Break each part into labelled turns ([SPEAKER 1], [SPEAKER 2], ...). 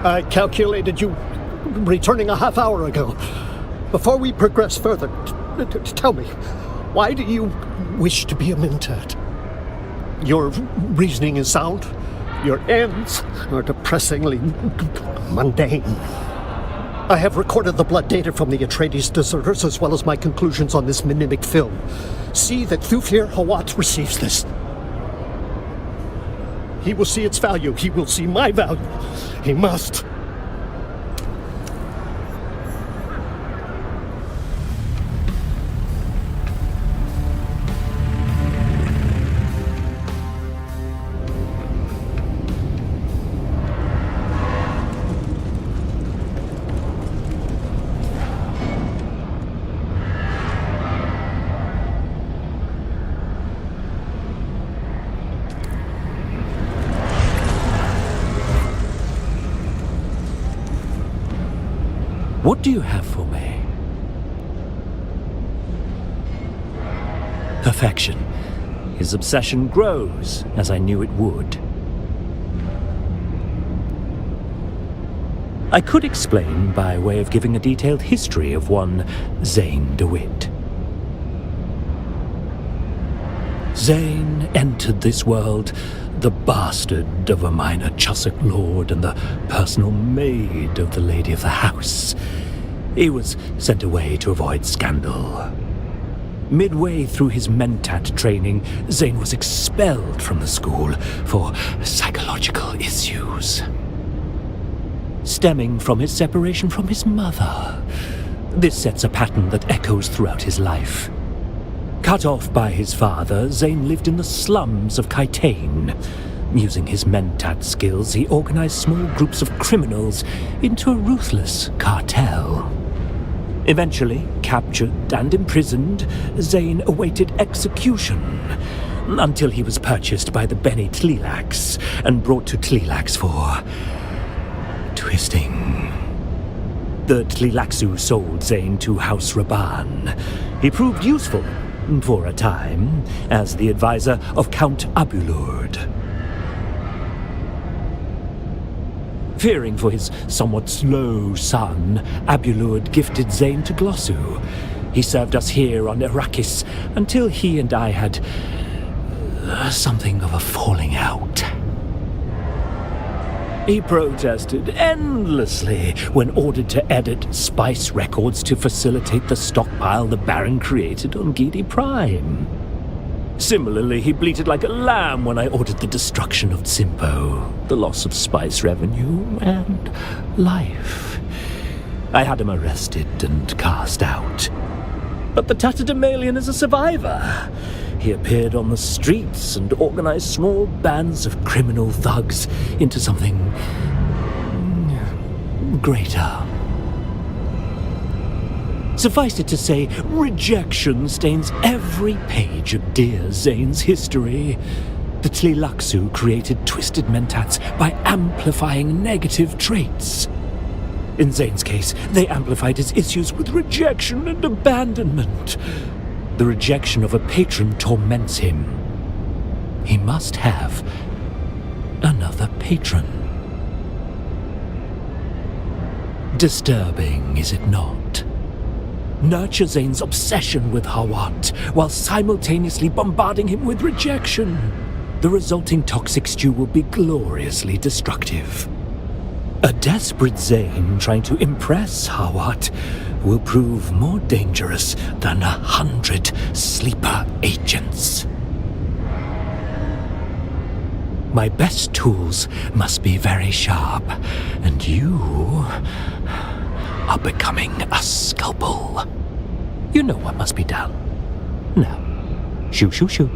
[SPEAKER 1] I calculated you returning a half hour ago. Before we progress further, tell me, why do you wish to be a Mentat? Your reasoning is sound. Your ends are depressingly mundane. I have recorded the blood data from the Atreides deserters as well as my conclusions on this mimic film. See that Thufir Hawat receives this. He will see its value. He will see my value. He must.
[SPEAKER 2] What do you have for me? Perfection. His obsession grows, as I knew it would. I could explain by way of giving a detailed history of one Zayn De Witte. Zayn entered this world the bastard of a minor Chussock lord and the personal maid of the lady of the house. He was sent away to avoid scandal. Midway through his Mentat training, Zayn was expelled from the school for psychological issues, stemming from his separation from his mother. This sets a pattern that echoes throughout his life. Cut off by his father, Zayn lived in the slums of Kaitain. Using his Mentat skills, he organized small groups of criminals into a ruthless cartel. Eventually captured and imprisoned, Zayn awaited execution until he was purchased by the Bene Tleilax and brought to Tleilax for twisting. The Tleilaxu sold Zayn to House Raban. He proved useful for a time as the advisor of Count Abulurd. Fearing for his somewhat slow son, Abulurd gifted Zayn to Glossu. He served us here on Arrakeen until he and I had something of a falling out. He protested endlessly when ordered to edit spice records to facilitate the stockpile the Baron created on Gidi Prime. Similarly, he bleated like a lamb when I ordered the destruction of Simpo, the loss of spice revenue, and life. I had him arrested and cast out. But the Tatterdemalion is a survivor. He appeared on the streets and organized small bands of criminal thugs into something greater. Suffice it to say, rejection stains every page of dear Zayn's history. The Tleilaxu created twisted Mentats by amplifying negative traits. In Zayn's case, they amplified his issues with rejection and abandonment. The rejection of a patron torments him. He must have another patron. Disturbing, is it not? Nurture Zayn's obsession with Hawat, while simultaneously bombarding him with rejection. The resulting toxic stew will be gloriously destructive. A desperate Zayn trying to impress Hawat will prove more dangerous than 100 sleeper agents. My best tools must be very sharp, and you are becoming a scalpel. You know what must be done. Now, shoo shoo shoo.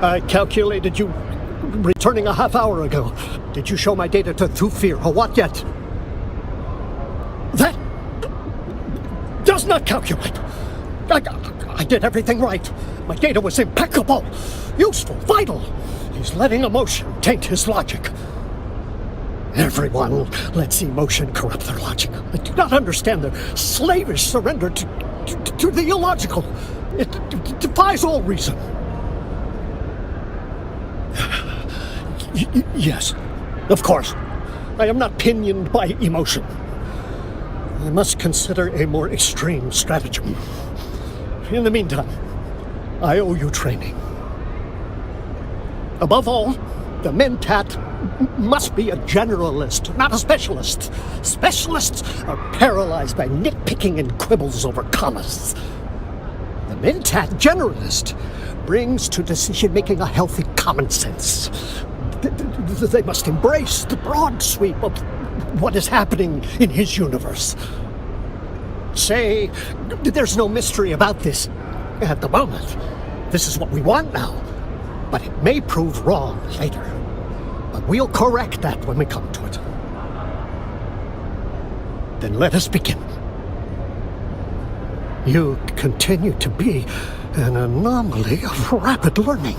[SPEAKER 1] I calculated you returning a half hour ago. Did you show my data to Thufir or what yet? That does not calculate. I did everything right. My data was impeccable, useful, vital. He's letting emotion taint his logic. Everyone lets emotion corrupt their logic. I do not understand their slavish surrender to the illogical. It defies all reason. Yes, of course. I am not pinioned by emotion. I must consider a more extreme stratagem. In the meantime, I owe you training. Above all, the Mentat must be a generalist, not a specialist. Specialists are paralyzed by nitpicking and quibbles over commas. The Mentat generalist brings to decision-making a healthy common sense. They must embrace the broad sweep of what is happening in his universe. Say, there's no mystery about this at the moment. This is what we want now, but it may prove wrong later. But we'll correct that when we come to it. Then let us begin. You continue to be an anomaly of rapid learning.